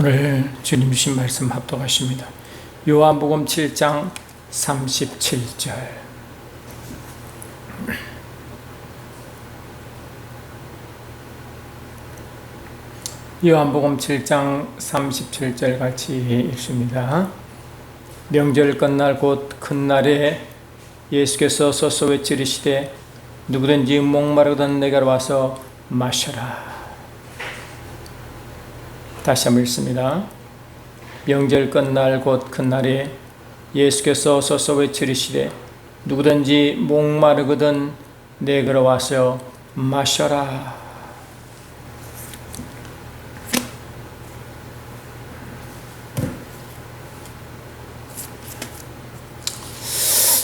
오늘 주님 주신 말씀 합독하십니다. 요한복음 7장 37절. 요한복음 7장 37절 같이 읽습니다. 명절 끝날 곧 큰 날에 예수께서 서서 외치시되 누구든지 목마르거든 내게로 와서 마셔라. 다시 한번 읽습니다. 명절 끝날 곧 큰 날에 예수께서 서서 외치시되 누구든지 목마르거든 내게로 와서 마셔라.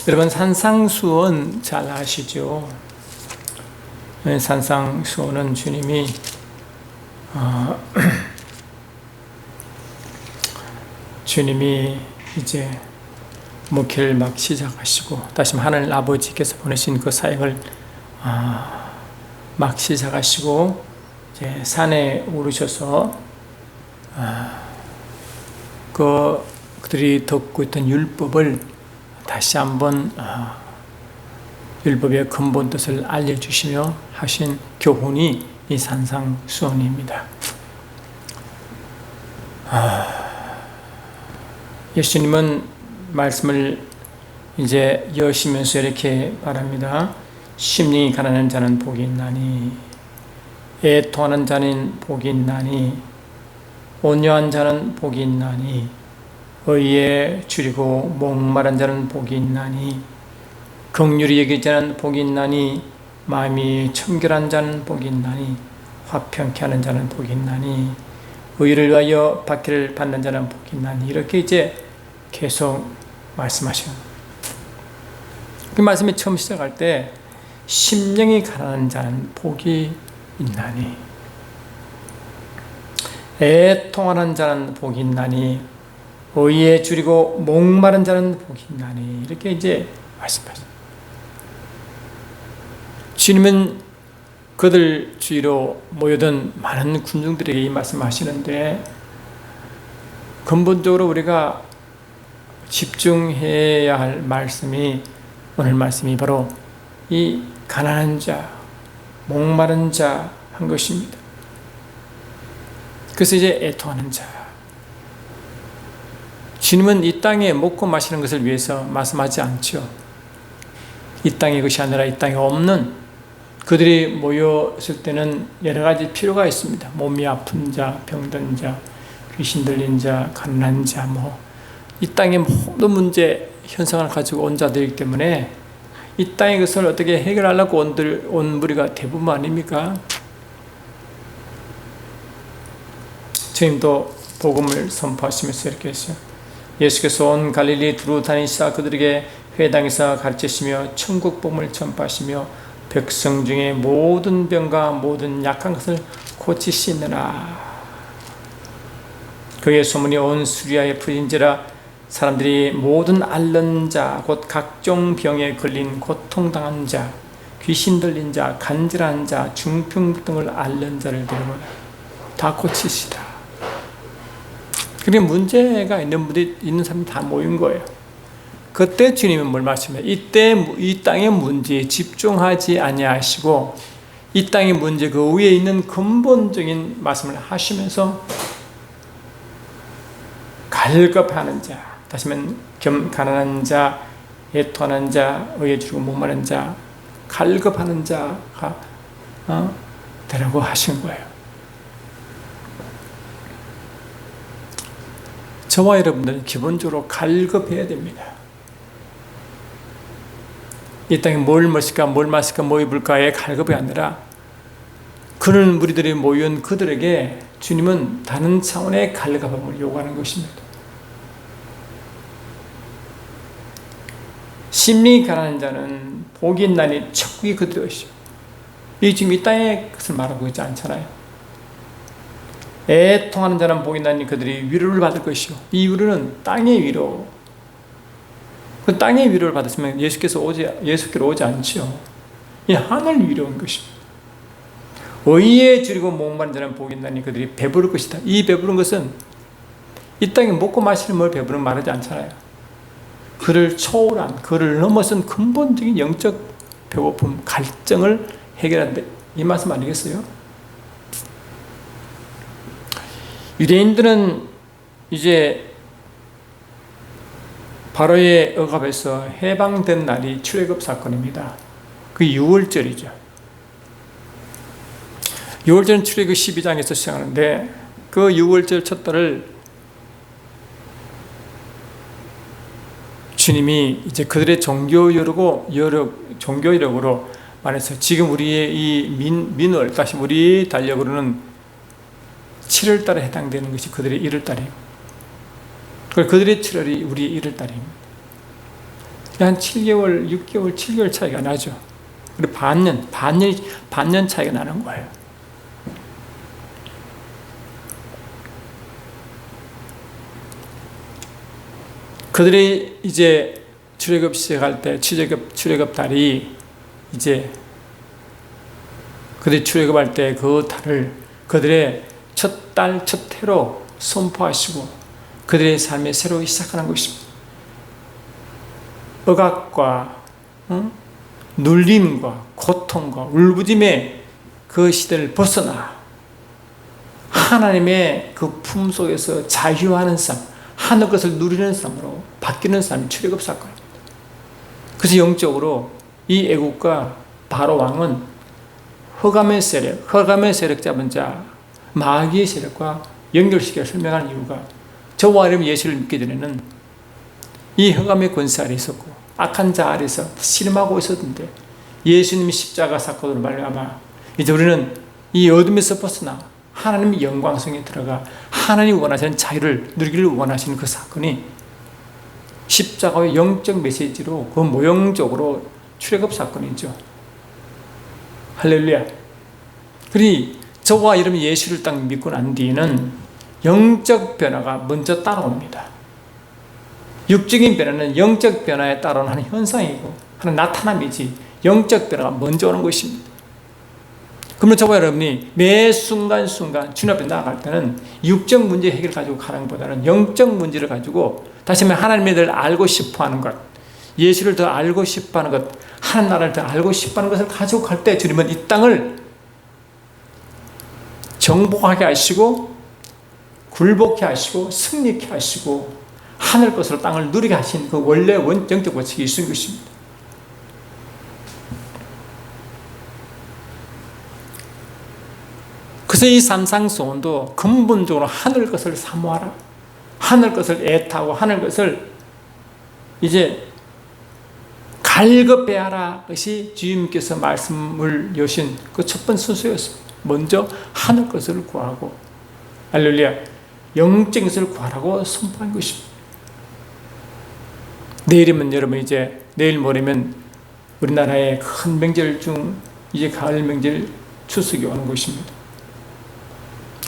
여러분, 산상수원 잘 아시죠? 산상수원은 주님이 주님이 이제 목회를 막 시작하시고 다시 하늘 아버지께서 보내신 그 사역을 막 시작하시고 이제 산에 오르셔서 그들이 듣고 있던 율법을 다시 한번 율법의 근본 뜻을 알려주시며 하신 교훈이 이 산상수원입니다. 예수님은 말씀을 이제 여시면서 이렇게 말합니다. 심령이 가난한 자는 복이 있나니, 애통하는 자는 복이 있나니, 온유한 자는 복이 있나니, 의에 줄이고 목마른 자는 복이 있나니, 긍휼히 여기는 자는 복이 있나니, 마음이 청결한 자는 복이 있나니, 화평케 하는 자는 복이 있나니, 의를 위하여 박해를 받는 자는 복이 있나니, 이렇게 이제 계속 말씀하셔요. 그 말씀이 처음 시작할 때 심령이 가난한 자는 복이 있나니, 애통하는 자는 복이 있나니, 의에 줄이고 목마른 자는 복이 있나니, 이렇게 이제 말씀하셔요. 주님은 그들 주위로 모여든 많은 군중들에게 이 말씀하시는데, 근본적으로 우리가 집중해야 할 말씀이, 오늘 말씀이 바로 이 가난한 자, 목마른 자 한 것입니다. 그래서 이제 애통하는 자. 주님은 이 땅에 먹고 마시는 것을 위해서 말씀하지 않죠. 이 땅의 것이 아니라 이 땅에 없는, 그들이 모였을 때는 여러 가지 필요가 있습니다. 몸이 아픈 자, 병든 자, 귀신 들린 자, 가난한 자, 이 땅의 모든 문제, 현상을 가지고 온 자들이기 때문에 이 땅의 것을 어떻게 해결하려고 온 무리가 대부분 아닙니까? 주님도 복음을 선포하시면서 이렇게 했어요. 예수께서 온 갈릴리 두루 다니시사 그들에게 회당에서 가르치시며 천국 복음을 전파하시며 백성 중에 모든 병과 모든 약한 것을 고치시느라. 그의 소문이 온 수리아에 퍼진지라 사람들이 모든 앓는 자, 곧 각종 병에 걸린 고통당한 자, 귀신 들린 자, 간질한 자, 중풍 등을 앓는 자를 데리고 다 고치시다. 그게 문제가 있는 사람이 다 모인 거예요. 그때 주님은 뭘 말씀해요? 이때 이 땅의 문제에 집중하지 아니하시고 이 땅의 문제 그 위에 있는 근본적인 말씀을 하시면서 갈급하는 자, 다시 말하면 가난한 자, 애통하는 자, 의에 줄이고 목마른 자, 갈급하는 자가 되라고 하신 거예요. 저와 여러분들은 기본적으로 갈급해야 됩니다. 이 땅에 뭘 먹을까, 뭘 마실까, 뭐 입을까에 갈급이 아니라 그런 무리들이 모인 그들에게 주님은 다른 차원의 갈급함을 요구하는 것입니다. 심령이 가난한 자는 복이 있나니 천국이 그들이시오. 이 지금 이 땅의 것을 말하고 있지 않잖아요. 애통하는 자는 복이 있나니 그들이 위로를 받을 것이오. 이 위로는 땅의 위로. 그 땅의 위로를 받았으면 예수께로 오지 않죠. 이 하늘 위로인 것입니다. 의에 줄이고 목마른 자는 복이 있나니 그들이 배부를 것이다. 이 배부른 것은 이 땅에 먹고 마시는 뭘 배부른 말하지 않잖아요. 그를 초월한, 그를 넘어선 근본적인 영적 배고픔, 갈증을 해결한다. 이 말씀 아니겠어요? 유대인들은 이제 바로의 억압에서 해방된 날이 출애굽 사건입니다. 그 6월절이죠. 6월절은 출애굽 12장에서 시작하는데 그 6월절 첫 달을 주님이 이제 그들의 종교력으로 말해서 지금 우리의 이 민월, 다시 우리 달력으로는 7월 달에 해당되는 것이 그들의 1월 달이에요. 그들의 7월이 우리의 1월 달입니다. 한 7개월, 6개월, 7개월 차이가 나죠. 그리고 반년 차이가 나는 거예요. 그들이 이제 출애굽 시작할 때 출애굽 달이 이제 그들이 출애굽할 때 그 달을 그들의 첫 달, 첫 해로 선포하시고 그들의 삶의 새로 시작하는 것입니다. 억압과 눌림과 고통과 울부짖음의 그 시대를 벗어나 하나님의 그 품 속에서 자유하는 삶, 하늘 것을 누리는 삶으로 바뀌는 삶이 출애굽 사건입니다. 그래서 영적으로 이 애국과 바로 왕은 흑암의 세력 잡은 자, 마귀의 세력과 연결시켜 설명하는 이유가 저와 이름 예수를 믿기 전에는 이 흑암의 권세 아래 있었고 악한 자 아래서 씨름하고 있었는데 예수님이 십자가 사건으로 말미암아 이제 우리는 이 어둠에서 벗어나 하나님의 영광성에 들어가 하나님이 원하시는 자유를 누리기를 원하시는 그 사건이 십자가의 영적 메시지로 그 모형적으로 출애굽 사건이죠. 할렐루야. 그러니 저와 이름 예수를 딱 믿고 난 뒤에는 영적 변화가 먼저 따라옵니다. 육적인 변화는 영적 변화에 따라오는 하는 현상이고 하는 나타남이지 영적 변화가 먼저 오는 것입니다. 그러면 저와 여러분이 매 순간순간 주님 앞에 나아갈 때는 육적 문제 해결 가지고 가는 것보다는 영적 문제를 가지고 다시 말해 하나님의 늘 알고 싶어하는 것, 예수를 더 알고 싶어하는 것, 하나님 나라를 더 알고 싶어하는 것을 가지고 갈 때 주님은 이 땅을 정복하게 하시고 굴복케 하시고 승리케 하시고 하늘 것으로 땅을 누리게 하신 그 원래 영적 원칙이 있는 것입니다. 그래서 이 산상수훈도 근본적으로 하늘 것을 사모하라, 하늘 것을 애타고 하늘 것을 이제 갈급해하라, 것이 주님께서 말씀을 여신 그 첫 번째 순서였습니다. 먼저 하늘 것을 구하고, 할렐루야, 영적인 것을 구하라고 선포한 것입니다. 내일이면 여러분 이제 내일 모레면 우리나라의 큰 명절 중 이제 가을 명절 추석이 오는 것입니다.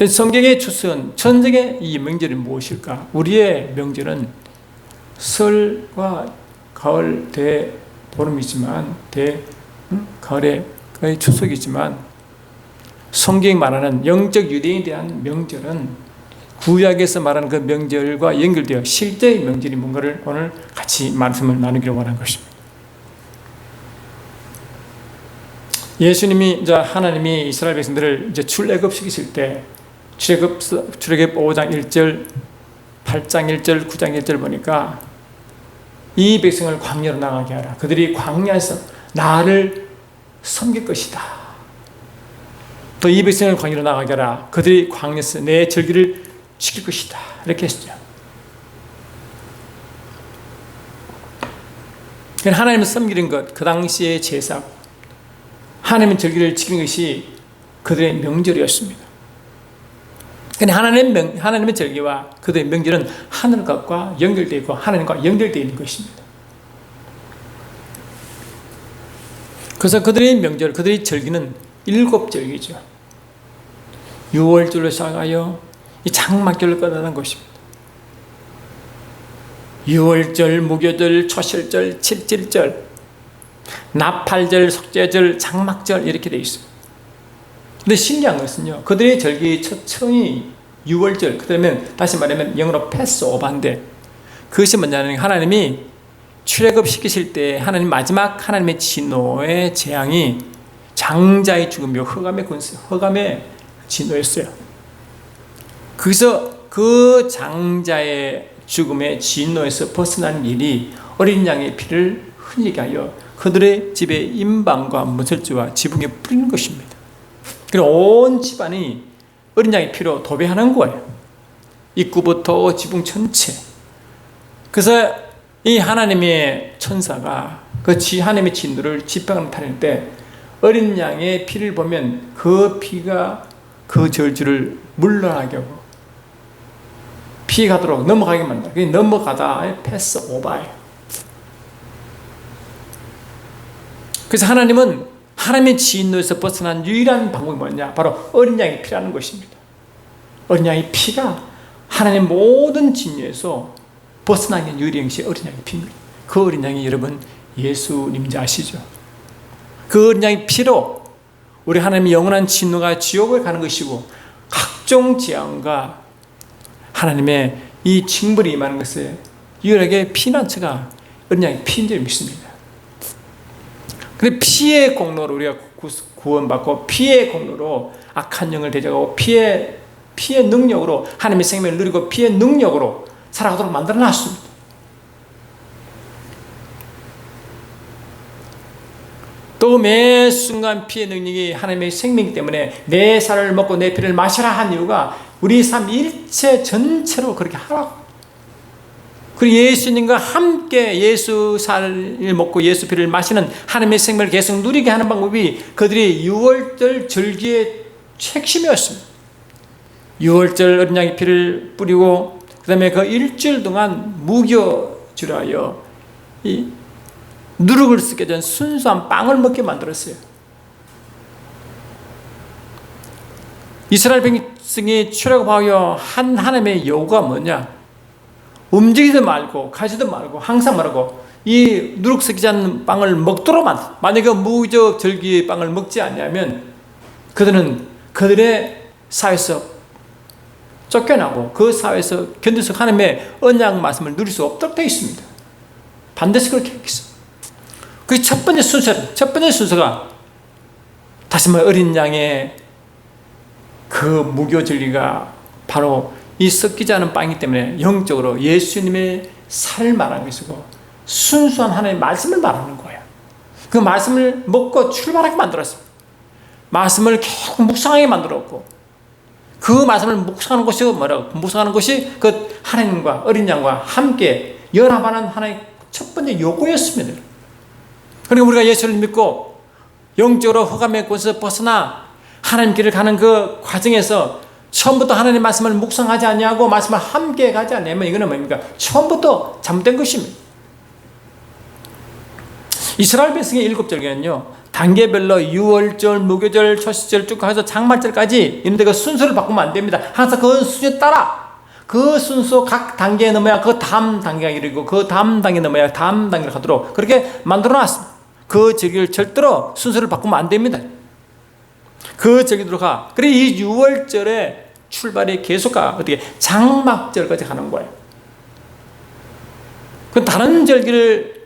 성경의 추석은 전쟁의 이 명절이 무엇일까? 우리의 명절은 설과 가을 대보름이지만 가을의 추석이지만 성경이 말하는 영적 유대인에 대한 명절은 구약에서 말하는 그 명절과 연결되어 실제의 명절이 뭔가를 오늘 같이 말씀을 나누기로 원한 것입니다. 예수님이 이제 하나님이 이스라엘 백성들을 이제 출애굽시키실 때 출애굽 5장 1절, 8장 1절, 9장 1절 보니까 이 백성을 광야로 나가게 하라. 그들이 광야에서 나를 섬길 것이다. 또 이 백성을 광야로 나가게 하라. 그들이 광야에서 내 절기를 지킬 것이다. 이렇게 했죠. 하나님을 섬기는 것, 그 당시의 제사, 하나님의 절기를 지키는 것이 그들의 명절이었습니다. 근데 하나님의 절기와 그들의 명절은 하늘과 연결되어 있고 하나님과 연결되어 있는 것입니다. 그래서 그들의 명절, 그들의 절기는 7절기죠. 6월절로 시작하여 이 장막절로 끝나는 것입니다. 6월절, 무교절, 초실절, 칠칠절, 나팔절, 속죄절, 장막절 이렇게 되어 있습니다. 근데 신기한 것은요, 그들의 절기 초청이 유월절, 그러면 다시 말하면 영어로 패스오버인데, 그것이 뭐냐면 하나님이 출애굽시키실 때 하나님 마지막 하나님의 진노의 재앙이 장자의 죽음이요 흑암의 진노였어요. 그래서 그 장자의 죽음의 진노에서 벗어나는 일이 어린 양의 피를 흘리게 하여 그들의 집에 임방과 무설주와 지붕에 뿌리는 것입니다. 그리고 온 집안이 어린 양의 피로 도배하는 거예요. 입구부터 지붕 전체. 그래서 이 하나님의 천사가 그 하나님의 진노를 집행하는 타는 때 어린 양의 피를 보면 그 피가 그 저주를 물러나게 하고 피가도록 넘어가게 만든다. 그게 넘어가다 패스 오버예요. 그래서 하나님은 하나님의 진노에서 벗어난 유일한 방법이 뭐냐? 바로 어린 양의 피라는 것입니다. 어린 양의 피가 하나님의 모든 진노에서 벗어나는 유일한 것이 어린 양의 피입니다. 그 어린 양이 여러분 예수님인지 아시죠? 그 어린 양의 피로 우리 하나님의 영원한 진노가 지옥을 가는 것이고 각종 재앙과 하나님의 이 징벌이 임하는 것에 유일하게 피난처가 어린 양의 피인 줄 믿습니다. 그런데 피의 공로로 우리가 구원받고 피의 공로로 악한 영을 대적하고 피의 능력으로 하나님의 생명을 누리고 피의 능력으로 살아가도록 만들어놨습니다. 또 매 순간 피의 능력이 하나님의 생명이기 때문에 내 살을 먹고 내 피를 마시라 한 이유가 우리 삶 일체 전체로 그렇게 하라고. 그리고 예수님과 함께 예수 살을 먹고 예수 피를 마시는 하나님의 생명을 계속 누리게 하는 방법이 그들의 유월절 절기의 핵심이었습니다. 유월절 어린 양의 피를 뿌리고 그 다음에 그 일주일 동안 무교주라하여 이 누룩을 쓰게 된 순수한 빵을 먹게 만들었어요. 이스라엘 백성이 출애굽하여 한 하나님의 요구가 뭐냐? 움직이지 말고 가지도 말고 항상 말하고 이 누룩 섞이지 않는 빵을 먹도록 만약에 무교적 절기의 빵을 먹지 않냐면 그들은 그들의 사회에서 쫓겨나고 그 사회에서 견디서 하나님의 언약 말씀을 누릴 수 없도록 되어 있습니다. 반드시 그렇게 했겠어. 그 첫 번째 순서가 다시 말해 어린 양의 그 무교 절기가 바로 이 섞이지 않은 빵이기 때문에 영적으로 예수님의 살을 말하는 것이고 순수한 하나님의 말씀을 말하는 거예요. 그 말씀을 먹고 출발하게 만들었습니다. 말씀을 계속 묵상하게 만들었고 그 말씀을 묵상하는 것이 뭐라고? 묵상하는 것이 그 하나님과 어린 양과 함께 연합하는 하나의 첫 번째 요구였습니다. 그러니까 우리가 예수를 믿고 영적으로 흑암의 곳에서 벗어나 하나님 길을 가는 그 과정에서 처음부터 하나님 말씀을 묵상하지 아니하고 말씀을 함께 가지 않으면 이거는 뭡니까? 처음부터 잘못된 것입니다. 이스라엘 백성의 7절기는요 단계별로 유월절, 무교절, 초시절 쭉 해서 장말절까지 있는데 그 순서를 바꾸면 안 됩니다. 항상 그 순서에 따라 그 순서 각 단계에 넘어야 그 다음 단계가 이르고 그 다음 단계 넘어야 다음 단계를 가도록 그렇게 만들어놨습니다. 그 절기를 절대로 순서를 바꾸면 안 됩니다. 그 절기로 가. 그래 이 6월절의 출발이 계속 가. 어떻게 장막절까지 가는 거예요. 그 다른 절기를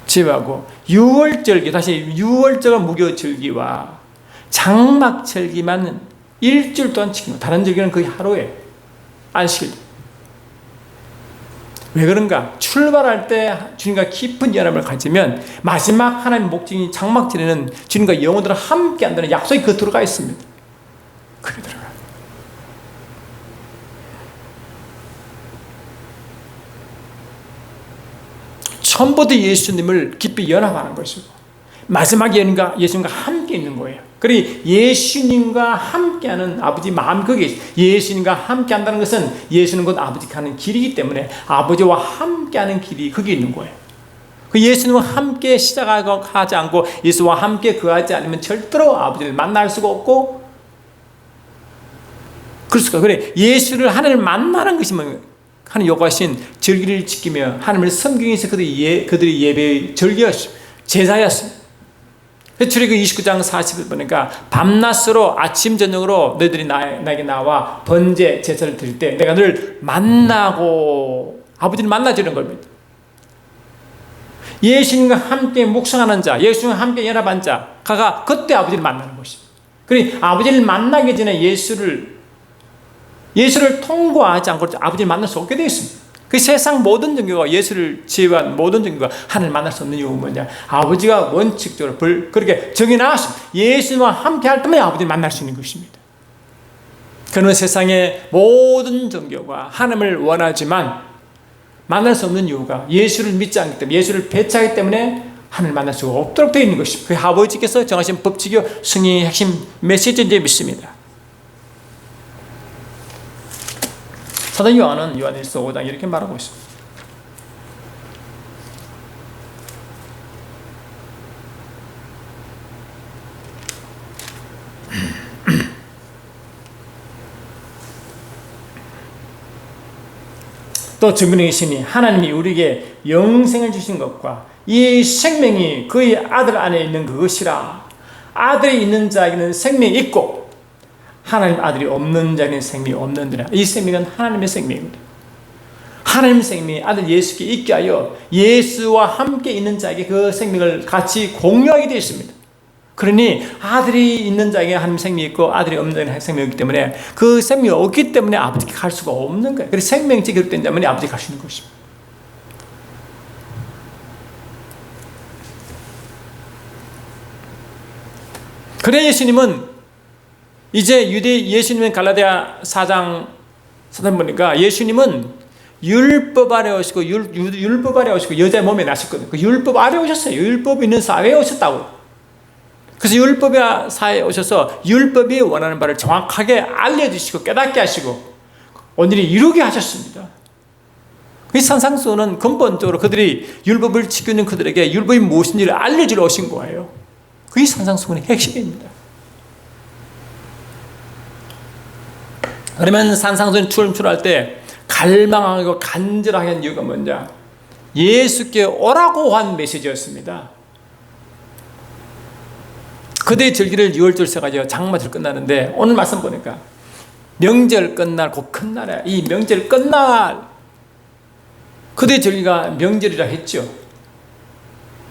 제외하고 6월절기 다시 6월절과 무교절기와 장막절기만 일주일 동안 지키는 거예요. 다른 절기는 거의 하루에 안식일. 왜 그런가? 출발할 때 주님과 깊은 연합을 가지면 마지막 하나님의 목적인 장막절에는 주님과 영혼들은 함께 한다는 약속이 그 들어가 있습니다. 그게 들어가. 처음부터 예수님을 깊이 연합하는 것이고 마지막 예수님과 함께 있는 거예요. 그리고 예수님과 함께하는 아버지 마음 그게 예수님과 함께한다는 것은 예수는 곧 아버지가 가는 길이기 때문에 아버지와 함께하는 길이 그게 있는 거예요. 그 예수님과 함께 시작하지 않고 예수와 함께 거하지 않으면 절대로 아버지를 만날 수가 없고 그렇습니까? 그래 예수를 하나님을 만나는 것이 뭐 하나님 요구하신 절기를 지키며 하나님을 섬기기 위해서 그들이 예배의 절기였습니다. 제사였습니다. 출애굽기 29장 40을 보니까 밤낮으로 아침 저녁으로 너희들이 나에게 나와 번제 제사를 드릴 때 내가 늘 만나고 아버지를 만나주는 겁니다. 예수님과 함께 묵상하는 자, 예수님과 함께 연합한 자가 그때 아버지를 만나는 것입니다. 그러니 아버지를 만나기 전에 예수를 통과하지 않고 아버지를 만날 수 없게 되어 있습니다. 그 세상 모든 종교가 예수를 제외한 모든 종교가 하나님을 만날 수 없는 이유가 뭐냐? 아버지가 원칙적으로 그렇게 정해놨습니다. 예수와 함께 할 때만 아버지를 만날 수 있는 것입니다. 그는 세상의 모든 종교가 하나님을 원하지만 만날 수 없는 이유가 예수를 믿지 않기 때문에, 예수를 배척하기 때문에 하나님을 만날 수가 없도록 되어 있는 것입니다. 그 아버지께서 정하신 법칙이요 승리의 핵심 메시지인지 믿습니다. 사도 요한은 요한일서 5장 이렇게 말하고 있습니다. 또 증거이시니 하나님이 우리에게 영생을 주신 것과 이 생명이 그의 아들 안에 있는 그것이라. 아들이 있는 자에게는 생명이 있고 하나님 아들이 없는 자에게는 생명이 없는지라. 이 생명은 하나님의 생명입니다. 하나님의 생명이 아들 예수께 있게 하여 예수와 함께 있는 자에게 그 생명을 같이 공유하게 되어 있습니다. 그러니 아들이 있는 자에게 하나님의 생명이 있고 아들이 없는 자에게 생명이 있기 때문에 그 생명이 없기 때문에 아버지께 갈 수가 없는 거예요. 그래서 생명이 기록된 자만이 아버지께 갈 수 있는 것입니다. 그래 예수님은 이제 예수님은 갈라디아 4장 보니까 예수님은 율법 아래 오시고 율법 아래 오시고 여자의 몸에 나셨거든요. 그 율법 아래 오셨어요. 율법이 있는 사회에 오셨다고. 그래서 율법 사회에 오셔서 율법이 원하는 바를 정확하게 알려주시고 깨닫게 하시고 오늘이 이루게 하셨습니다. 이 산상수는 근본적으로 그들이 율법을 지키는 그들에게 율법이 무엇인지를 알려주러 오신 거예요. 그게 산상수훈의 핵심입니다. 그러면 산상수훈이 출할 때 갈망하고 간절하게 한 이유가 뭐냐? 예수께 오라고 한 메시지였습니다. 그대의 절기를 6월절 세가지고 장마절 끝나는데 오늘 말씀 보니까 명절 끝날 곧 큰 날에 이 명절 끝날 그대의 절기가 명절이라 했죠.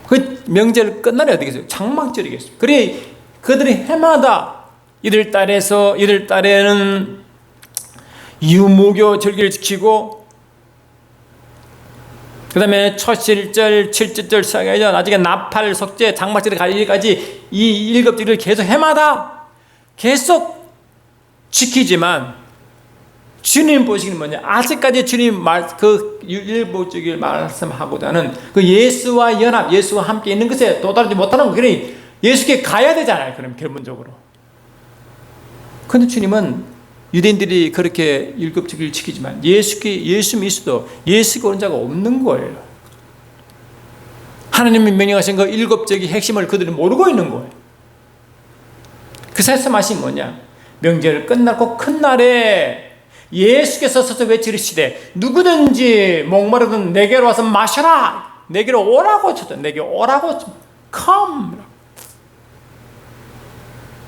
그 명절 끝날이 어디겠어요? 장막절이겠어요. 그래 그들이 해마다 1월달에는 유무교 절기를 지키고 그 다음에 초실절, 칠칠절, 사계절, 나중에 나팔, 속죄, 장막절에 가기까지 이 일곱절을 계속 해마다 계속 지키지만 주님 보시기는 뭐냐? 아직까지 주님 그 일곱절을 말씀하고자 하는 그 예수와 연합, 예수와 함께 있는 것에 도달하지 못하는 거. 그러니 예수께 가야 되잖아요. 그럼 결론적으로. 그런데 주님은 유대인들이 그렇게 일곱절을 지키지만 예수 믿어도 예수께 오는 자가 없는 거예요. 하나님이 명령하신 그 일곱절의 핵심을 그들은 모르고 있는 거예요. 그 말씀하신 뭐냐? 명절 끝나고 큰 날에 예수께서 서서 외치시되 누구든지 목마르든 내게로 와서 마셔라. 내게로 오라고 쳤죠. 내게 오라고 come.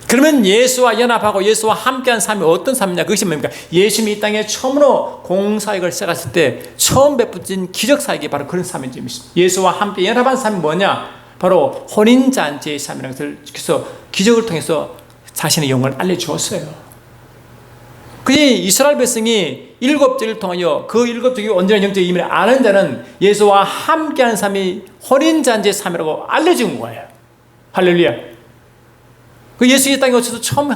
그러면 예수와 연합하고 예수와 함께한 삶이 어떤 삶이냐? 그것이 뭡니까? 예수님이 이 땅에 처음으로 공사역을 시작했을 때 처음 베푸신 기적사역이 바로 그런 삶인 줄 믿습니다. 예수와 함께 연합한 삶이 뭐냐? 바로 혼인잔치의 삶이라는 것을 그래서 기적을 통해서 자신의 영을 알려주었어요. 그게 이스라엘 백성이 일곱절을 통하여 그 일곱절이 온전한 영적인 의미를 아는 자는 예수와 함께하는 삶이 혼인잔치의 삶이라고 알려준 거예요. 할렐루야. 그 예수 이 땅에 오셔서 처음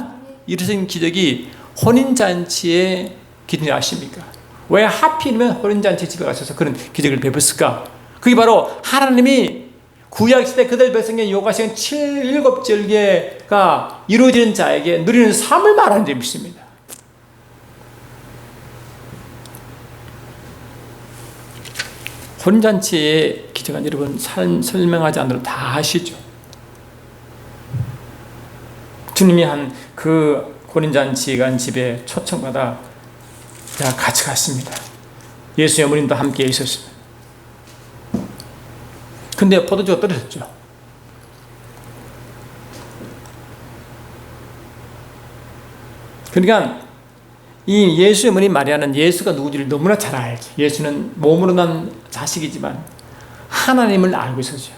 일으킨 기적이 혼인잔치의 기준이 아십니까? 왜 하필이면 혼인잔치 집에 가셔서 그런 기적을 베풀었을까? 그게 바로 하나님이 구약시대 그들 백성에 요구하신 7절개가 이루어지는 자에게 누리는 삶을 말하는 데 믿습니다. 혼인잔치의 기적은 여러분 설명하지 않아도 다 아시죠? 주님이 한 그 혼인잔치 간 집에 초청받아 같이 갔습니다. 예수의 어머님도 함께 있었습니다. 근데 포도주가 떨어졌죠. 그러니까 이 예수의 어머니 마리아는 예수가 누구지를 너무나 잘 알지. 예수는 몸으로 난 자식이지만 하나님을 알고 있었죠.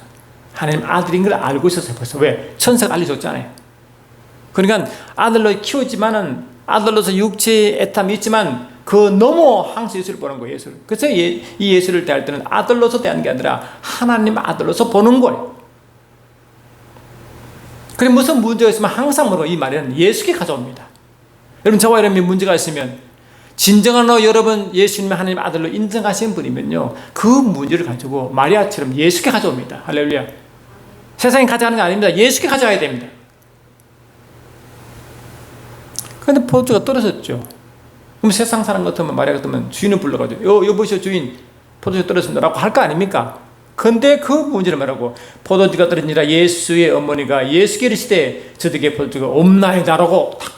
하나님 아들인 걸 알고 있었어요. 벌써. 왜? 천사가 알려줬잖아요. 그러니까 아들로 키우지만은 아들로서 육체의 애탐이 있지만 그 너무 항상 예수를 보는 거예요. 예수를. 그래서 이 예수를 대할 때는 아들로서 대하는 게 아니라 하나님 아들로서 보는 거예요. 그래 무슨 문제가 있으면 항상 뭐라고 이 말에는 예수께 가져옵니다. 여러분 저와 여러분이 문제가 있으면 진정한 여러분 예수님을 하나님 아들로 인정하시는 분이면요 그 문제를 가지고 마리아처럼 예수께 가져옵니다. 할렐루야. 세상에 가져가는 게 아닙니다. 예수께 가져가야 됩니다. 그런데 포도주가 떨어졌죠. 그럼 세상 사람 같으면 마리아 같으면 주인을 불러가지고 여보시오 주인 포도주가 떨어졌습니다 라고 할 거 아닙니까? 근데 그 문제를 말하고 포도주가 떨어지니라 예수의 어머니가 예수께 이르시되 저에게 포도주가 없나이다라고 탁.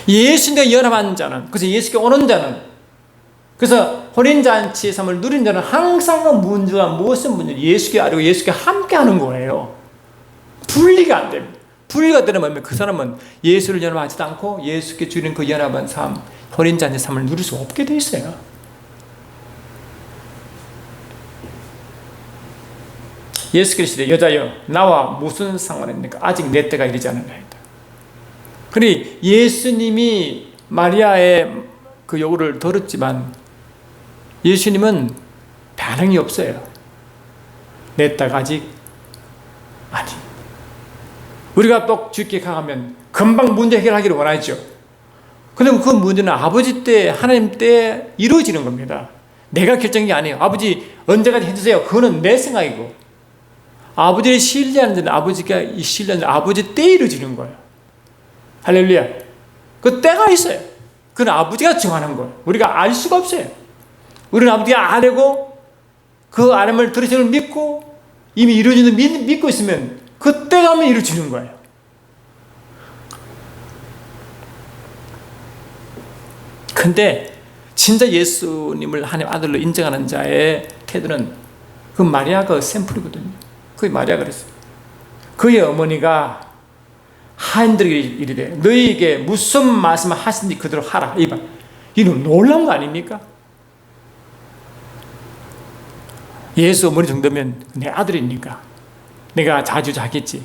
예수님과 연합한 자는, 그래서 예수께 오는 자는, 그래서 혼인잔치의 삶을 누린 자는 항상 그 문제가 무엇은 문제? 예수께 알고 예수께 함께 하는 거예요. 분리가 안 됩니다. 분리가 되면 그 사람은 예수를 연합하지도 않고 예수께 주는 그 연합한 삶, 혼인잔치 삶을 누릴 수 없게 돼 있어요. 예수께서 여자여 나와 무슨 상관입니까? 아직 내 때가 이르지 않았나이다. 그러니 예수님이 마리아의 그 요구를 들었지만 예수님은 반응이 없어요. 내 때가 아직 아니. 우리가 또 주께 가면 금방 문제 해결하기를 원하죠. 그런데 그 문제는 아버지 때 하나님 때 이루어지는 겁니다. 내가 결정한 게 아니에요. 아버지 언제까지 해주세요. 그거는 내 생각이고 아버지를 신뢰하는 자는 아버지가 이 신뢰하는 아버지 때 이루어지는 거예요. 할렐루야. 그 때가 있어요. 그건 아버지가 정하는 거예요. 우리가 알 수가 없어요. 우리는 아버지가 아뢰고 그 아뢰을 들으심을 믿고 이미 이루어지는 믿고 있으면 그때 가면 이루어지는 거예요. 근데 진짜 예수님을 하나님 아들로 인정하는 자의 태도는 그 마리아가 샘플이거든요. 그게 마리아가 그랬어요. 그의 어머니가 하인들에게 이르되 너희에게 무슨 말씀을 하시는지 그대로 하라. 이는 놀라운 거 아닙니까? 예수 어머니 정도면 내 아들이니까 내가 자주하겠지.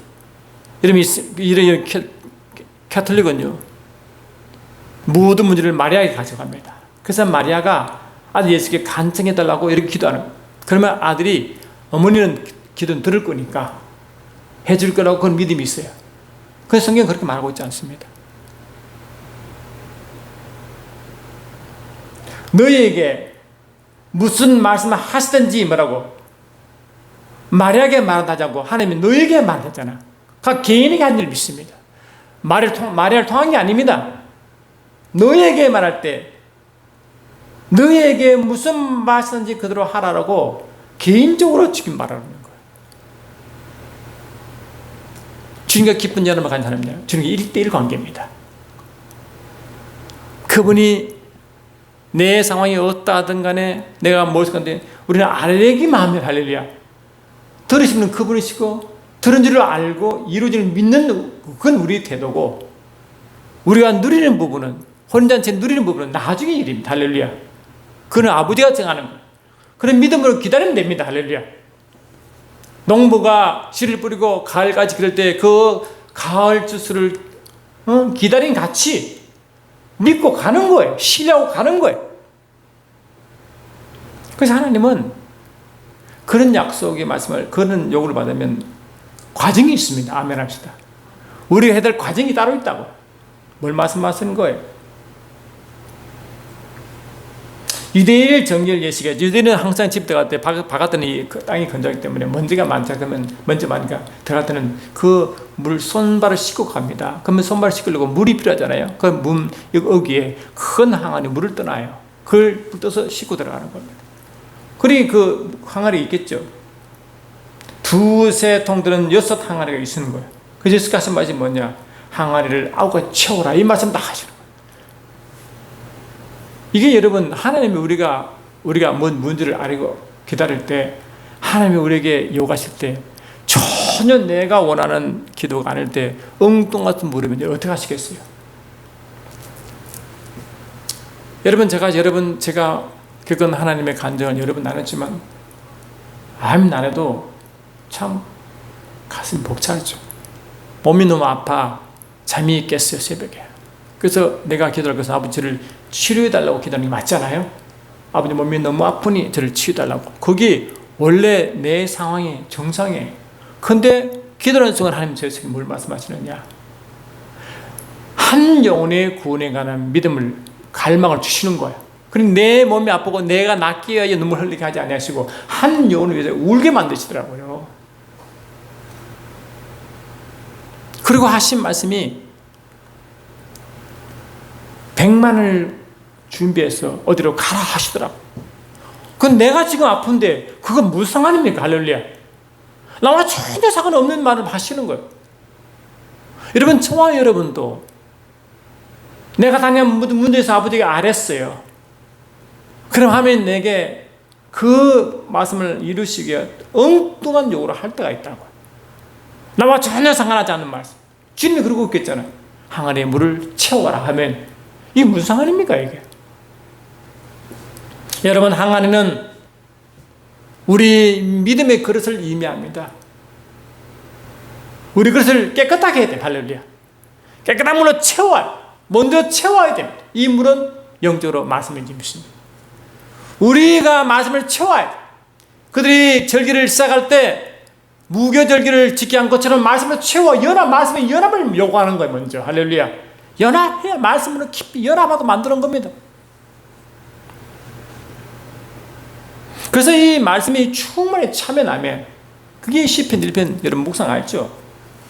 이런 캐톨릭은요 모든 문제를 마리아에게 가져갑니다. 그래서 마리아가 아들 예수께 간청해달라고 이렇게 기도하는 거예요. 그러면 아들이 어머니는 기도는 들을 거니까 해줄 거라고 그런 믿음이 있어요. 그래서 성경은 그렇게 말하고 있지 않습니다. 너희에게 무슨 말씀을 하시든지 뭐라고 마리아에게 말하지 않고 하나님이 너희에게 말했잖아. 각 개인에게 한 일 믿습니다. 마리아를 통한 게 아닙니다. 너희에게 말할 때 너희에게 무슨 말씀인지 그대로 하라라고 개인적으로 지금 말하는 거예요. 주님과 깊은 연합을 가진 사람은요 주님과 1대1 관계입니다. 그분이 내 상황이 어떠하든 간에 내가 무엇을 건데 우리는 알레기만 하면 할렐루야. 들으시는 그분이시고 들은 줄을 알고 이루어지는 믿는 그건 우리의 태도고 우리가 누리는 부분은 혼잔치 누리는 부분은 나중에 일입니다. 할렐루야. 그는 아버지가 정하는 거예요. 그런 믿음으로 기다리면 됩니다. 할렐루야. 농부가 씨를 뿌리고 가을까지 기를 때 그 가을 주스를 기다린 같이 믿고 가는 거예요. 신뢰하고 가는 거예요. 그래서 하나님은 그런 약속의 말씀을 그런 요구를 받으면 과정이 있습니다. 아멘 합시다. 우리가 해야 될 과정이 따로 있다고. 뭘 말씀하시는 거예요? 유대인 정결 예식에 유대인은 항상 집 들어갈 때 바깥에는 그 땅이 건조하기 때문에 먼지가 많자 그러면 먼지 많으니까 들어갈 때는 그 물 손발을 씻고 갑니다. 그러면 손발을 씻으려고 물이 필요하잖아요. 그 문 여기에 큰 항아리 물을 떠나요. 그걸 떠서 씻고 들어가는 겁니다. 그리고 그 항아리 있겠죠. 2-3통 들은 6 항아리가 있는 거예요. 그 예수께서 하신 말이 뭐냐? 항아리를 아우가 채워라. 이 말씀 다 하시는 거예요. 이게 여러분 하나님이 우리가 뭔 문제를 알고 기다릴 때 하나님이 우리에게 요구하실 때 전혀 내가 원하는 기도가 아닐 때 엉뚱한 물으면 어떻게 하시겠어요? 여러분 제가 겪은 하나님의 간증을 여러 번 나눴지만 아멘 안 해도 참 가슴이 벅차죠. 몸이 너무 아파 잠이 깼어요, 새벽에. 그래서 내가 기도할 것은 아버지를 치료해달라고 기도하는 게 맞잖아요. 아버지 몸이 너무 아프니 저를 치유해달라고. 그게 원래 내 상황이 정상이에요. 근데 기도하는 순간 하나님 저에게 뭘 말씀하시느냐, 한 영혼의 구원에 관한 믿음을, 갈망을 주시는 거예요. 그리고 내 몸이 아프고 내가 낫기 위하여 눈물 흘리게 하지 아니하시고 한 영혼을 위해서 울게 만드시더라고요. 그리고 하신 말씀이 100만을 준비해서 어디로 가라 하시더라고요. 그건 내가 지금 아픈데 그건 무슨 상관입니까? 할렐루야. 나와 전혀 상관없는 말을 하시는 거예요. 여러분, 저와 여러분도 내가 다니는 문제에서 아버지가 알았어요. 그럼 하면 내게 그 말씀을 이루시기 위해 엉뚱한 요구를 할 때가 있다고요. 나와 전혀 상관하지 않는 말씀. 주님이 그러고 있겠잖아요. 항아리에 물을 채워라 하면 이게 무슨 상관입니까, 이게? 여러분, 항아리는 우리 믿음의 그릇을 의미합니다. 우리 그릇을 깨끗하게 해야 돼. 할렐루야. 깨끗한 물로 채워야, 먼저 채워야 됩니다. 이 물은 영적으로 말씀을 주십니다. 우리가 말씀을 채워야 돼. 그들이 절기를 시작할 때 무교절기를 지키지 않은 것처럼 말씀을 채워, 말씀의 연합을 요구하는 거예요, 먼저. 할렐루야. 연합해야 말씀으로 깊이 연합하고 만드는 겁니다. 그래서 이 말씀이 충만히 참여하면, 그게 시편 1편 여러분 묵상 알죠?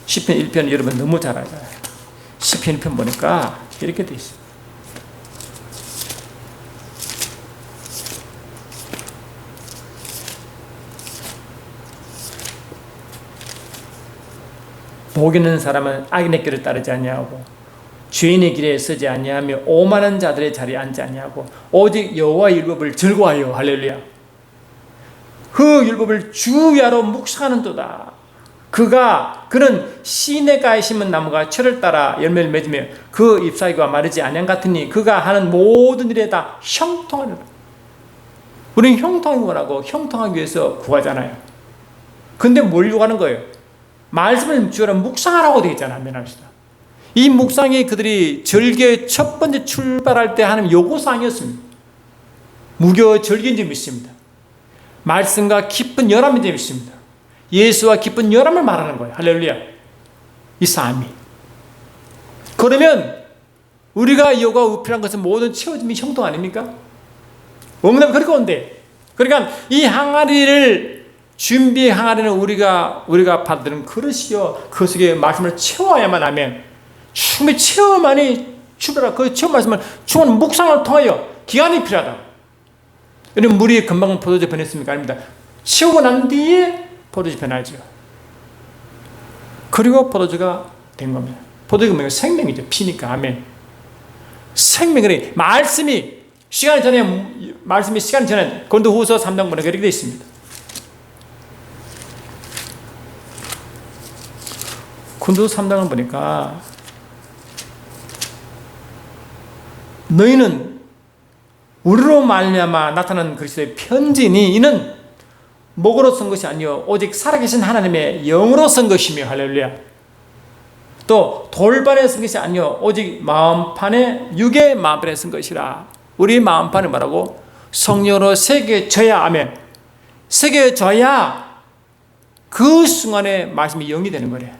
시편 1편 여러분 너무 잘 알잖아요. 시편 1편 보니까 이렇게 돼 있어요. 복 있는 사람은 악인의 길을 따르지 아니하고 죄인의 길에 서지 아니하며 오만한 자들의 자리에 앉지 아니하고 오직 여호와의 율법을 즐거워하여. 할렐루야. 그 율법을 주야로 묵상하는도다. 그는 시내가에 심은 나무가 철을 따라 열매를 맺으며 그 잎사귀가 마르지 아니한 같으니 그가 하는 모든 일에 다 형통하리라. 우리는 형통하기 원하고 형통하기 위해서 구하잖아요. 근데 뭘 요구하는 거예요? 말씀을 주어라 묵상하라고 되어 있잖아요. 아멘합시다. 이 묵상이 그들이 절기의 첫 번째 출발할 때 하는 요구사항이었습니다. 무교 절기인 줄 믿습니다. 말씀과 깊은 연합인 줄 믿습니다. 예수와 깊은 연합을 말하는 거예요. 할렐루야. 이 삶이. 그러면 우리가 요구하고 필요한 것은 모든 채워짐이 형통 아닙니까? 없는 그렇게 온대. 그러니까 이 항아리를 준비의 항아리는 우리가 받는 그릇이요. 그 속에 말씀을 채워야만 하면, 충분히 채워만이 주더라. 그 채워 말씀을 충분한 묵상을 통하여 기간이 필요하다. 여러분, 물이 금방 포도주 변했습니까? 아닙니다. 채우고 난 뒤에 포도주 변하죠. 그리고 포도주가 된 겁니다. 포도주가 뭐예요? 생명이죠. 피니까. 아멘. 생명이 말씀이 시간 전에 고린도후서 3장 보니까 이렇게 되어 있습니다. 고린도서 3장을 보니까 너희는 우리로 말미암아 나타난 그리스도의 편지니 이는 목으로 쓴 것이 아니요 오직 살아계신 하나님의 영으로 쓴 것이며. 할렐루야. 또 돌판에 쓴 것이 아니요 오직 육의 마음판에 쓴 것이라. 우리 마음판은 뭐라고? 성령으로 새겨져야. 아멘. 새겨져야 그 순간에 말씀이 영이 되는 거래요.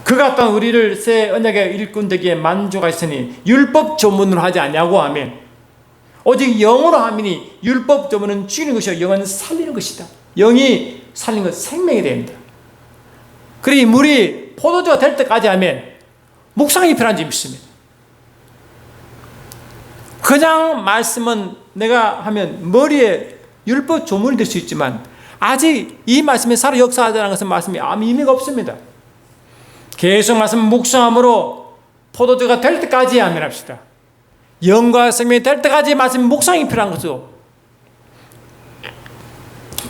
그가 또한 우리를 새 언약의 일꾼 되기에 만족하시니 율법 조문으로 하지 아니하고. 아멘. 오직 영으로 하미니 율법 조문은 죽이는 것이요 영은 살리는 것이다. 영이 살리는 것, 생명이 됩니다. 그리고 이 물이 포도주가 될 때까지 하면 묵상이 필요한지 믿습니다. 그냥 말씀은 내가 하면 머리에 율법 조문이 될 수 있지만 아직 이 말씀이 살아 역사하자는 것은 말씀이 아무 의미가 없습니다. 계속 말씀 묵상함으로 포도주가 될 때까지 아멘 합시다. 영과 생명이 될 때까지 말씀 묵상이 필요한 거죠.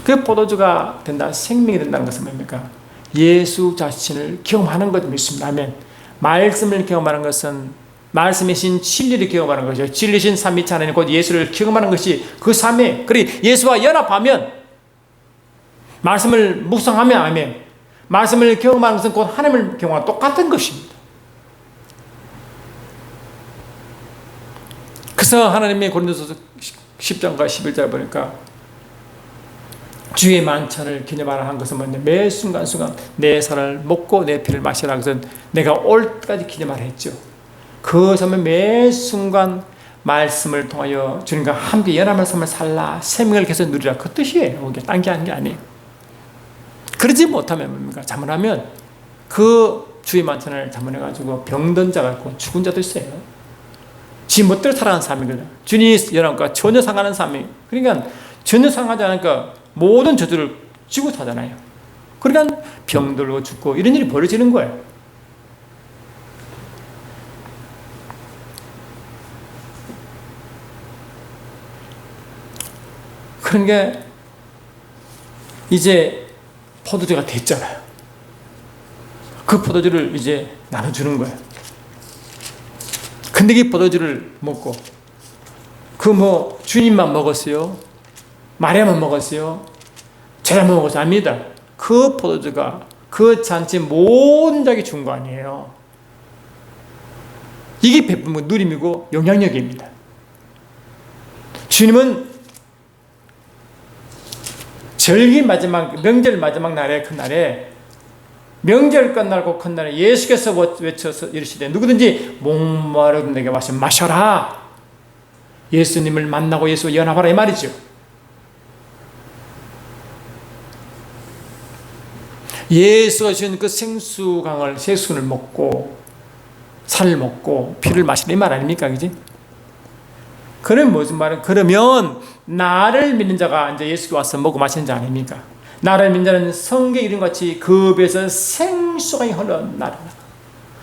그 포도주가 된다, 생명이 된다는 것은 뭡니까? 예수 자신을 경험하는 것 믿습니다. 아멘. 말씀을 경험하는 것은 말씀이신 진리를 경험하는 것이죠. 진리신 삼위체 하나님 곧 예수를 경험하는 것이 그 삶에, 그리 예수와 연합하면, 말씀을 묵상하면, 아멘, 말씀을 경험하는 것은 곧 하나님을 경험하는 똑같은 것입니다. 그래서 하나님의 고린도서 10장과 11절 보니까 주의 만찬을 기념하라 한 것은 뭐냐? 매 순간순간 내 살을 먹고 내 피를 마시라. 그것은 내가 올 때까지 기념하라 했죠. 그 삶의 매 순간 말씀을 통하여 주님과 함께 연합한 삶을 살라, 생명을 계속 누리라, 그 뜻이에요. 딴 게 아니에요. 그러지 못하면 뭡니까? 자문하면 그 주의 만찬을 자문해가지고 병든 자가 있고 죽은 자도 있어요. 지 멋대로 살아가는 삶이거든. 주님이 연합과 전혀 상하는 삶이, 그러니까 전혀 상하지 않으니까 모든 저주를 지고 사잖아요. 그러니까 병들고 죽고 이런 일이 벌어지는 거예요. 그러니까 이제 포도주가 됐잖아요. 그 포도주를 이제 나눠주는 거예요. 근데 이 포도주를 먹고 주님만 먹었어요? 마리아만 먹었어요? 제자만 먹었어요? 아닙니다. 그 포도주가 그 잔치 모든 자에게 준 거 아니에요. 이게 베푸는 누림이고 영향력입니다. 주님은 절기 마지막, 명절 마지막 날에, 그날에, 명절 끝나고 큰날에 예수께서 외쳐서 이르시되 누구든지 목마르든 내게 와서 마셔라. 예수님을 만나고 예수와 연합하라, 이 말이죠. 예수가 주신 그 생수강을, 생수를 먹고 살을 먹고 피를 마시라, 이 말 아닙니까? 그지? 그러면 무슨 말은, 그러면 나를 믿는 자가 이제 예수께 와서 먹고 마시는 자 아닙니까? 나를 믿는 자는 성경 이름같이 그 배에서 생수강이 흘러나르라.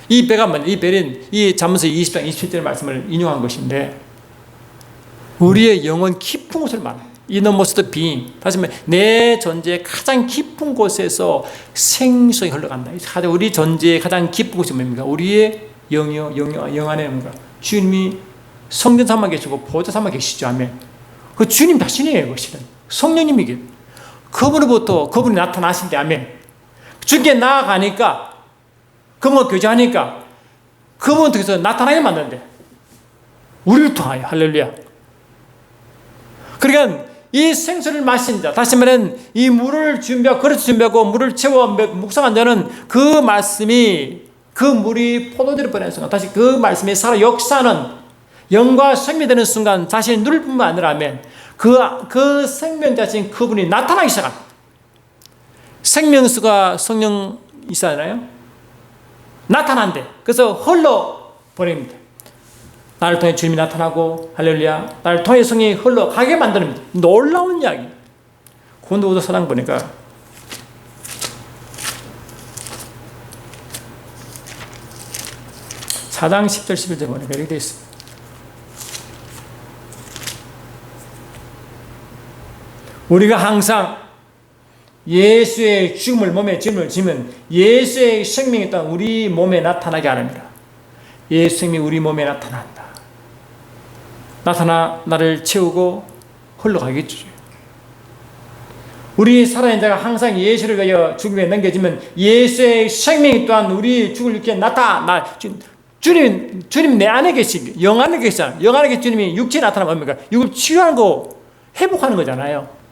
이 배가 뭐냐? 이 배는 이 잠언서 20장 27절 말씀을 인용한 것인데, 우리의 영혼 깊은 곳을 말해요. 이너모스트 빙, 다시 말해 내 존재의 가장 깊은 곳에서 생수가 흘러간다. 우리 존재의 가장 깊은 곳이 뭡니까? 우리의 영 안에 뭡니까? 주님이 성전 삼아 계시고 보좌 삼아 계시죠. 아멘. 그 주님 자신이에요. 그것은 성령님이게. 그분이 나타나실 때, 아멘, 주께 나아가니까, 그분과 교제하니까 그분 통해서 나타나게 만드는데, 우리를 통하여. 할렐루야. 그러니까 이 생수를 마신 자, 다시 말하면 이 물을 준비하고 그릇을 준비하고 물을 채워 묵상한 자는 그 말씀이, 그 물이 포도주를 보내는 순간 다시 그 말씀이 살아 역사하는 영과 생명이 되는 순간 자신이 누릴 뿐만 아니라, 아멘, 그 생명 자신 그분이 나타나기 시작합니다. 생명수가 성령 있잖아요. 나타난대. 그래서 흘러 보냅니다. 나를 통해 주님이 나타나고, 할렐루야, 나를 통해 성령이 흘러가게 만드는 놀라운 이야기. 고린도후서 4장 보니까 4장 10절 11절 보니까 이렇게 되어 있습니다. 우리가 항상 예수의 죽음을 몸에 짐을 지면 예수의 생명이 또한 우리 몸에 나타나게 하느니라. 예수 생명이 우리 몸에 나타난다. 나타나 나를 채우고 흘러가겠죠. 우리 살아있는 자가 항상 예수를 위하여 죽음에 넘겨지면 예수의 생명이 또한 우리 죽을 이렇게 주님 내 안에 계시고 영 안에 계시잖아요. 영 안에 계신 주님이 육체에 나타나면 뭡니까? 육을 치유하는 거, 회복하는 거잖아요.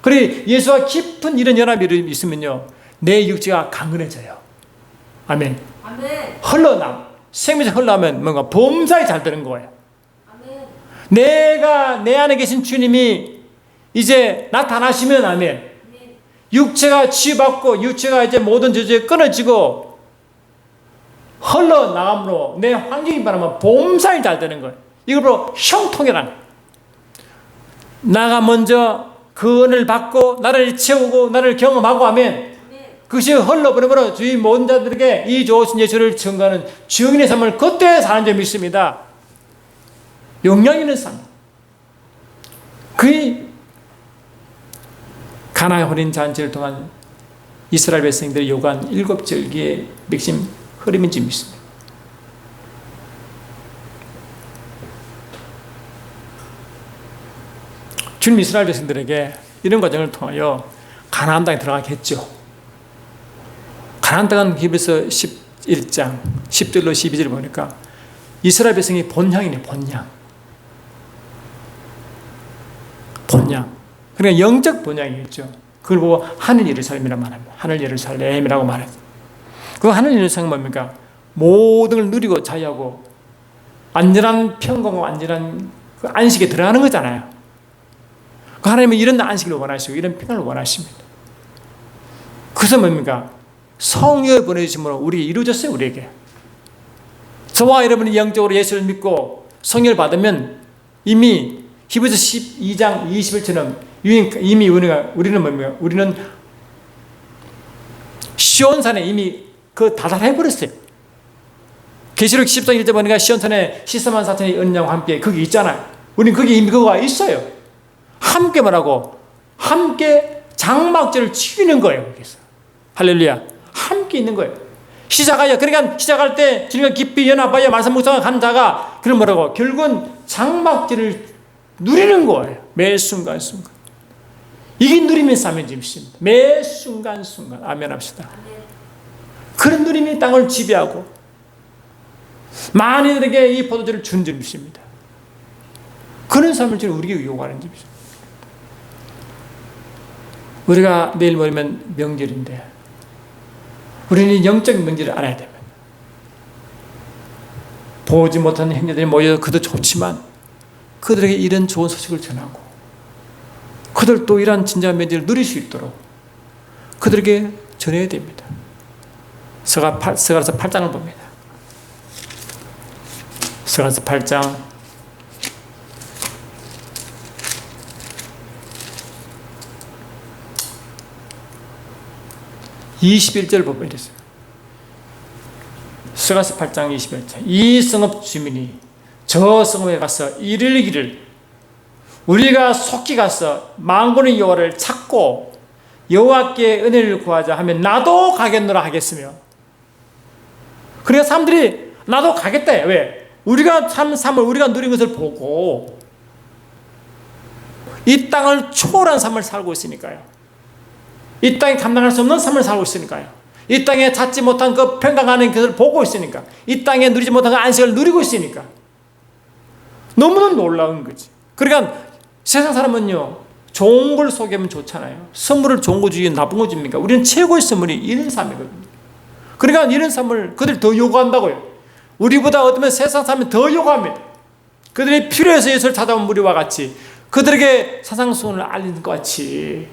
그래, 예수와 깊은 이런 연합이 있으면요, 내 육체가 강건해져요. 아멘. 아멘. 생명이 흘러나면 뭔가 범사에 잘 되는 거예요. 아멘. 내가 내 안에 계신 주님이 이제 나타나시면, 아멘, 아멘. 육체가 치유받고 육체가 이제 모든 저주에 끊어지고 흘러나감으로 내 환경이 바라면 범사에 잘 되는 거예요. 이걸 바로 형통이라는 거예요. 나가 먼저 그 은혜를 받고 나를 채우고 나를 경험하고 하면 그것이 흘러버리므로 주의 모든 자들에게 이 좋으신 예수를 증거하는 증인의 삶을 그때 사는 점이 있습니다. 영향 있는 삶. 그 가나의 혼인 잔치를 통한 이스라엘 백성들이 요구한 7절기의 맥심 흐름인지 믿습니다. 주님 이스라엘 백성들에게 이런 과정을 통하여 가나안 땅에 들어가게 했죠. 가나안 땅은 히브리서 11장 10절로 12절을 보니까 이스라엘 백성이 본향이네. 본향. 그러니까 영적 본향이겠죠. 그걸 보고 하늘 예루살렘이라고 말합니다. 하늘 예루살렘이라고 말해요. 그 하늘 예루살렘은 뭡니까? 모든 걸 누리고 자유하고 안전한 평강과 완전한 그 안식에 들어가는 거잖아요. 그 하나님은 이런 안식을 원하시고 이런 평안을 원하십니다. 그래서 뭡니까? 성령을 보내주심으로 우리에게 이루어졌어요. 우리에게. 저와 여러분이 영적으로 예수를 믿고 성령을 받으면 이미 히브리서 12장 20절처럼 이미 우리는 뭡니까? 우리는 시온산에 이미 그 다달해버렸어요. 계시록 10장 1절 보니까 시온산에 14만 4천의 언약과 함께 거기 있잖아요. 우리는 거기 이미 그거가 있어요. 함께 말하고 함께 장막절을 지키는 거예요. 그래서 할렐루야. 함께 있는 거예요. 시작하여 그러니까 시작할 때 주님과 깊이 연합하여 말씀 묵상을 간 자가 그런 뭐라고 결국은 장막절을 누리는 거예요. 매 순간순간. 이게 누리면 삶의 짐입니다. 매 순간순간. 아멘 합시다. 그런 누림이 땅을 지배하고 많이들에게 이 포도주를 준 짐입니다. 그런 삶을 주는 우리에게 요구하는 짐입니다. 우리가 내일 모레면 명절인데 우리는 영적인 명절을 알아야 됩니다. 보지 못한 형제들이 모여 그도 좋지만 그들에게 이런 좋은 소식을 전하고 그들도 이런 진정한 명절을 누릴 수 있도록 그들에게 전해야 됩니다. 스가랴서 8장을 봅니다. 스가랴서 8장 21절 보면 이랬어요. 스가랴서 8장 21절. 이 성읍 주민이 저 성읍에 가서 이르기를 우리가 속히 가서 만군의 여호와를 찾고 여호와께 은혜를 구하자 하면 나도 가겠노라 하겠으며. 그래서 사람들이 나도 가겠다. 왜? 우리가 참 삶을 우리가 누린 것을 보고 이 땅을 초월한 삶을 살고 있으니까요. 이 땅에 감당할 수 없는 삶을 살고 있으니까요. 이 땅에 찾지 못한 그 평강하는 것을 보고 있으니까. 이 땅에 누리지 못한 그 안식을 누리고 있으니까. 너무나 놀라운 거지. 그러니까 세상 사람은요, 좋은 걸 소개하면 좋잖아요. 선물을 좋은 거 주기 나쁜 거 줍니까? 우리는 최고의 선물이 이런 삶이거든요. 그러니까 이런 삶을 그들이 더 요구한다고요. 우리보다 어쩌면 세상 사람이 더 요구합니다. 그들이 필요해서 예수를 찾아온 우리와 같이 그들에게 사상수훈을 알리는 것 같이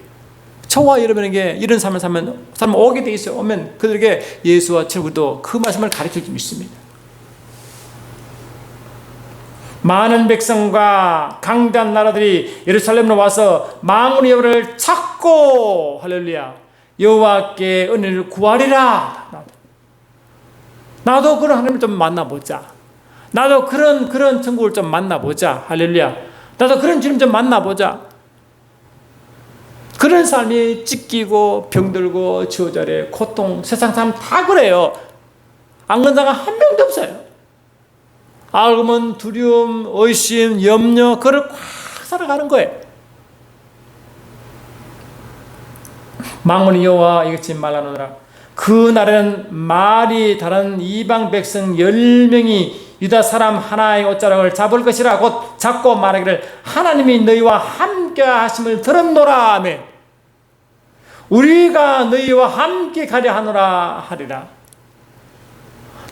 저와 여러분에게 이런 삶을 살면 사람 오게 돼 있어요. 오면 그들에게 예수와 천국도 그 말씀을 가르쳐 줄 수 있습니다. 많은 백성과 강대한 나라들이 예루살렘으로 와서 만군의 여호와를 찾고 할렐루야 여호와께 은혜를 구하리라. 나도 그런 하나님을 좀 만나보자. 나도 그런 천국을 좀 만나보자. 할렐루야. 나도 그런 주님 좀 만나보자. 그런 삶이 찢기고 병들고 저절에 고통 세상 사람 다 그래요. 안 그런 사람 한 명도 없어요. 알고 보면 두려움, 의심, 염려 그걸 꽉 살아가는 거예요. 만군의 여호와 이같이 말하노라. 그 날에는 말이 다른 이방 백성 10명이 유다 사람 하나의 옷자락을 잡을 것이라 곧 잡고 말하기를 하나님이 너희와 함께 하심을 들었노라. 아멘. 우리가 너희와 함께 가려 하노라 하리라.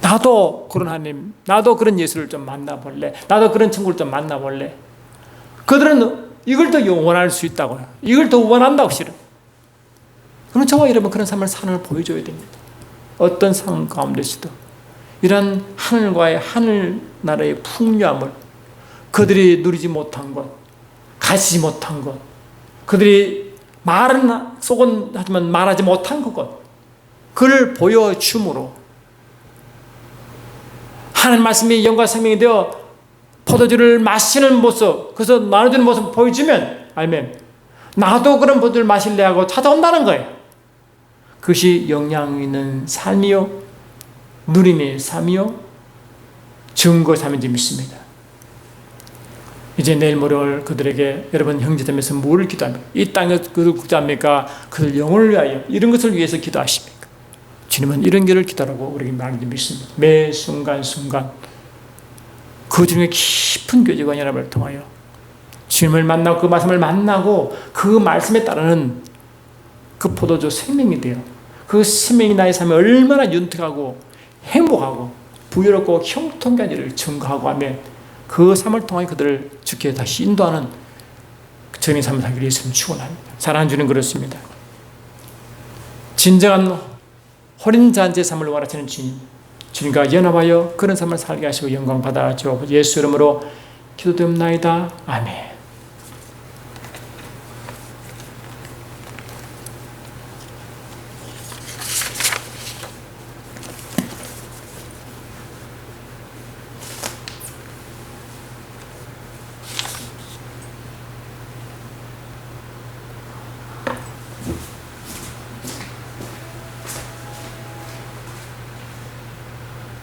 나도 그런 하나님, 나도 그런 예수를 좀 만나볼래. 나도 그런 친구를 좀 만나볼래. 그들은 이걸 더 원할 수 있다고요. 이걸 더 원한다고 싫어. 그럼 저와 여러분 그런 삶을 사는 걸 보여줘야 됩니다. 어떤 상황 가운데서도 이런 하늘과의 하늘나라의 풍요함을 그들이 누리지 못한 것, 가지지 못한 것, 그들이 말은 속은 하지만 말하지 못한 것, 그걸 보여줌으로 하나님 말씀이 영과 생명이 되어 포도주를 마시는 모습, 그래서 나눠주는 모습을 보여주면 아멘. 나도 그런 보들 마실래 하고 찾아온다는 거예요. 그것이 영향 있는 삶이요, 누림의 삶이요, 증거 삶인지 믿습니다. 이제 내일 모레 그들에게 여러분 형제자매에서 뭘 기도합니까? 이 땅에 그들 기도합니까? 그들 영혼을 위하여 이런 것을 위해서 기도하십니까? 주님은 이런 길을 기도하라고 우리에게 말하는지 믿습니다. 매 순간순간 그 중에 깊은 교제관 연합을 통하여 주님을 만나고 그 말씀을 만나고 그 말씀에 따르는 그 포도주 생명이 돼요. 그 생명이 나의 삶에 얼마나 윤택하고 행복하고 부유롭고 형통한지를 증거하고 하면 그 삶을 통해 그들을 주께 다시 인도하는 정의 삶을 살기 위해서는 축원합니다. 사랑하는 주님, 그렇습니다. 진정한 호린잔치의 삶을 원하시는 주님, 주님과 연합하여 그런 삶을 살게 하시고 영광 받아 주옵소서. 예수 이름으로 기도드립나이다. 아멘.